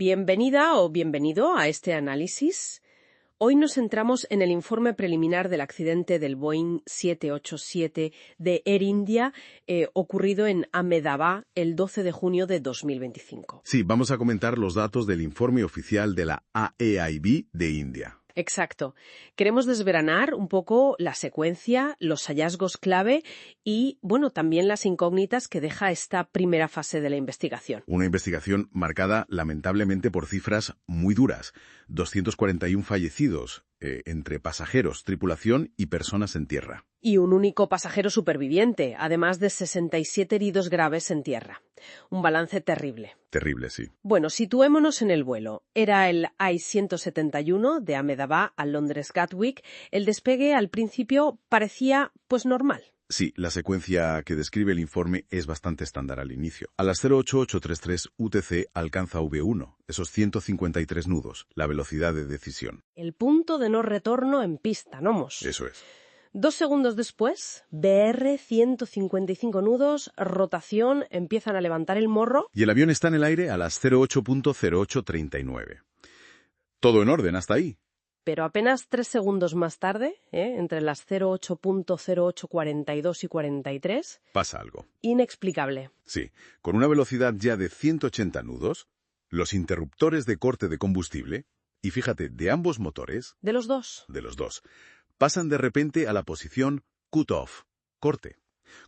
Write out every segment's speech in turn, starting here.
Bienvenida o bienvenido a este análisis. Hoy nos centramos en el informe preliminar del accidente del Boeing 787 de Air India ocurrido en Ahmedabad el 12 de junio de 2025. Sí, vamos a comentar los datos del informe oficial de la AEIB de India. Exacto. Queremos desgranar un poco la secuencia, los hallazgos clave y, también las incógnitas que deja esta primera fase de la investigación. Una investigación marcada lamentablemente por cifras muy duras. 241 fallecidos entre pasajeros, tripulación y personas en tierra. Y un único pasajero superviviente, además de 67 heridos graves en tierra. Un balance terrible. Terrible, sí. Bueno, situémonos en el vuelo. Era el I-171 de Ahmedabad a Londres Gatwick. El despegue al principio parecía, normal. Sí, la secuencia que describe el informe es bastante estándar al inicio. A las 08833 UTC alcanza V1, esos 153 nudos, la velocidad de decisión. El punto de no retorno en pista, nomos. Eso es. 2 segundos después, BR 155 nudos, rotación, empiezan a levantar el morro. Y el avión está en el aire a las 08.0839. Todo en orden hasta ahí. Pero apenas 3 segundos más tarde, entre las 08.0842 y 43... pasa algo. Inexplicable. Sí, con una velocidad ya de 180 nudos, los interruptores de corte de combustible, y fíjate, de ambos motores... De los dos, pasan de repente a la posición cut-off, corte,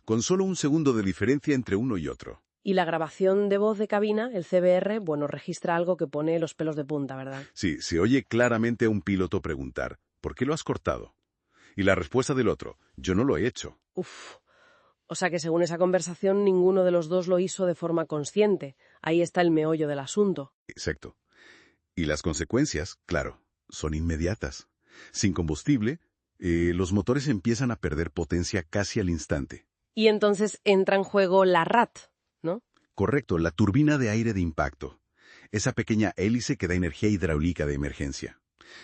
con solo 1 segundo de diferencia entre uno y otro. Y la grabación de voz de cabina, el CBR, registra algo que pone los pelos de punta, ¿verdad? Sí, se oye claramente a un piloto preguntar, ¿por qué lo has cortado? Y la respuesta del otro, yo no lo he hecho. Uf. O sea que según esa conversación, ninguno de los dos lo hizo de forma consciente. Ahí está el meollo del asunto. Exacto. Y las consecuencias, claro, son inmediatas. Sin combustible, los motores empiezan a perder potencia casi al instante. Y entonces entra en juego la RAT, ¿no? Correcto, la turbina de aire de impacto. Esa pequeña hélice que da energía hidráulica de emergencia.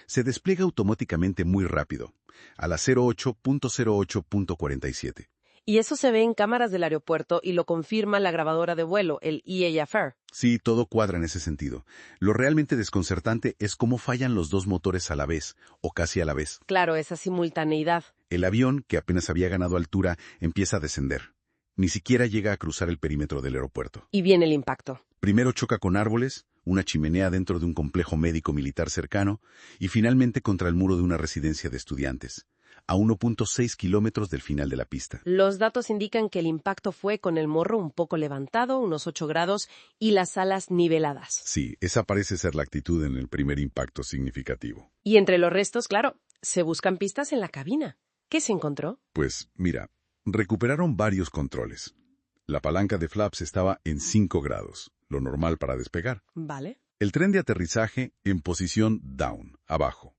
Se despliega automáticamente muy rápido, a las 08.08.47. Y eso se ve en cámaras del aeropuerto y lo confirma la grabadora de vuelo, el EAFR. Sí, todo cuadra en ese sentido. Lo realmente desconcertante es cómo fallan los dos motores a la vez, o casi a la vez. Claro, esa simultaneidad. El avión, que apenas había ganado altura, empieza a descender. Ni siquiera llega a cruzar el perímetro del aeropuerto. Y viene el impacto. Primero choca con árboles, una chimenea dentro de un complejo médico-militar cercano, y finalmente contra el muro de una residencia de estudiantes, a 1.6 kilómetros del final de la pista. Los datos indican que el impacto fue con el morro un poco levantado, unos 8 grados, y las alas niveladas. Sí, esa parece ser la actitud en el primer impacto significativo. Y entre los restos, claro, se buscan pistas en la cabina. ¿Qué se encontró? Pues, mira, recuperaron varios controles. La palanca de flaps estaba en 5 grados, lo normal para despegar. Vale. El tren de aterrizaje en posición down, abajo.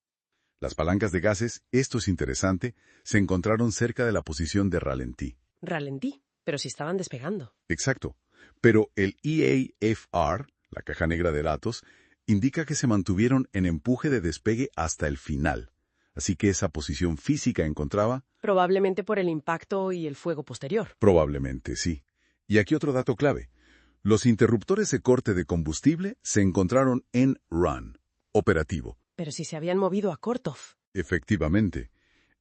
Las palancas de gases, esto es interesante, se encontraron cerca de la posición de ralentí. Ralentí, pero si estaban despegando. Exacto. Pero el EAFR, la caja negra de datos, indica que se mantuvieron en empuje de despegue hasta el final. Así que esa posición física encontraba... Probablemente por el impacto y el fuego posterior. Probablemente, sí. Y aquí otro dato clave. Los interruptores de corte de combustible se encontraron en run, operativo. Pero si se habían movido a Korthof. Efectivamente.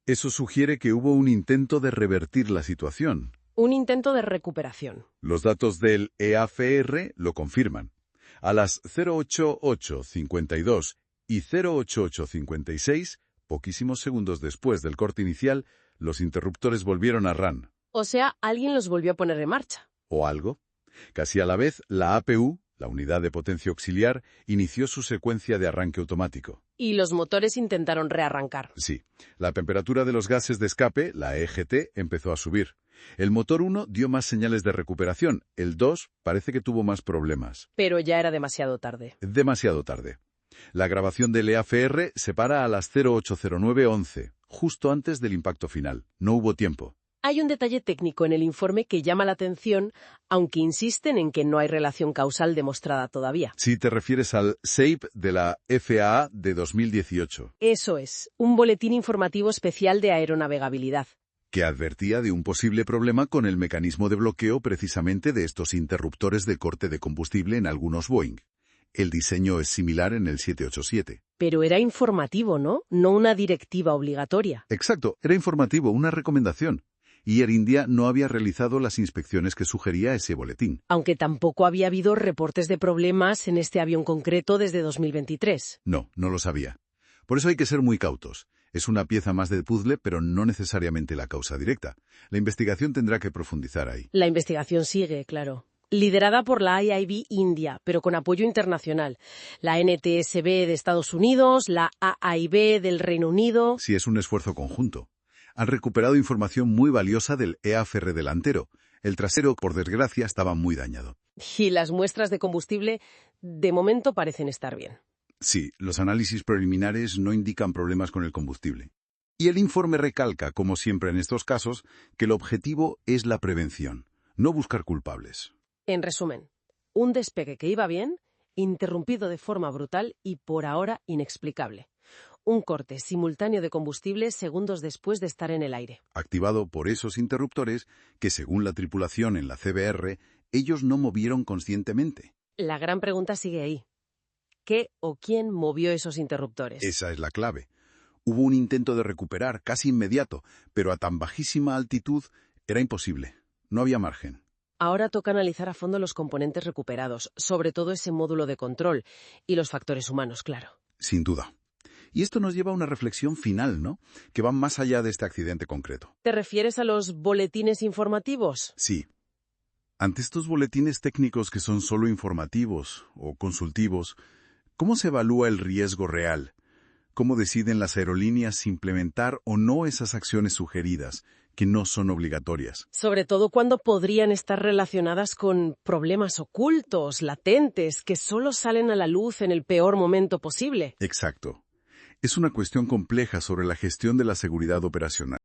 Eso sugiere que hubo un intento de revertir la situación. Un intento de recuperación. Los datos del EAFR lo confirman. A las 08852 y 08856, poquísimos segundos después del corte inicial, los interruptores volvieron a run. O sea, alguien los volvió a poner en marcha. ¿O algo? Casi a la vez, la APU, la unidad de potencia auxiliar, inició su secuencia de arranque automático. Y los motores intentaron rearrancar. Sí. La temperatura de los gases de escape, la EGT, empezó a subir. El motor 1 dio más señales de recuperación. El 2 parece que tuvo más problemas. Pero ya era demasiado tarde. Demasiado tarde. La grabación del EAFR se para a las 080911, justo antes del impacto final. No hubo tiempo. Hay un detalle técnico en el informe que llama la atención, aunque insisten en que no hay relación causal demostrada todavía. Si te refieres al SAPE de la FAA de 2018. Eso es, un boletín informativo especial de aeronavegabilidad. Que advertía de un posible problema con el mecanismo de bloqueo precisamente de estos interruptores de corte de combustible en algunos Boeing. El diseño es similar en el 787. Pero era informativo, ¿no? No una directiva obligatoria. Exacto, era informativo, una recomendación. Y Air India no había realizado las inspecciones que sugería ese boletín. Aunque tampoco había habido reportes de problemas en este avión concreto desde 2023. No, no lo sabía. Por eso hay que ser muy cautos. Es una pieza más del puzzle, pero no necesariamente la causa directa. La investigación tendrá que profundizar ahí. La investigación sigue, claro. Liderada por la IAB India, pero con apoyo internacional. La NTSB de Estados Unidos, la AAIB del Reino Unido. Sí, es un esfuerzo conjunto. Han recuperado información muy valiosa del EAFR delantero. El trasero, por desgracia, estaba muy dañado. Y las muestras de combustible, de momento, parecen estar bien. Sí, los análisis preliminares no indican problemas con el combustible. Y el informe recalca, como siempre en estos casos, que el objetivo es la prevención, no buscar culpables. En resumen, un despegue que iba bien, interrumpido de forma brutal y por ahora inexplicable. Un corte simultáneo de combustible segundos después de estar en el aire. Activado por esos interruptores que, según la tripulación en la CBR, ellos no movieron conscientemente. La gran pregunta sigue ahí. ¿Qué o quién movió esos interruptores? Esa es la clave. Hubo un intento de recuperar casi inmediato, pero a tan bajísima altitud era imposible. No había margen. Ahora toca analizar a fondo los componentes recuperados, sobre todo ese módulo de control y los factores humanos, claro. Sin duda. Y esto nos lleva a una reflexión final, ¿no? Que va más allá de este accidente concreto. ¿Te refieres a los boletines informativos? Sí. Ante estos boletines técnicos que son solo informativos o consultivos, ¿cómo se evalúa el riesgo real? ¿Cómo deciden las aerolíneas implementar o no esas acciones sugeridas, que no son obligatorias? Sobre todo cuando podrían estar relacionadas con problemas ocultos, latentes, que solo salen a la luz en el peor momento posible. Exacto. Es una cuestión compleja sobre la gestión de la seguridad operacional.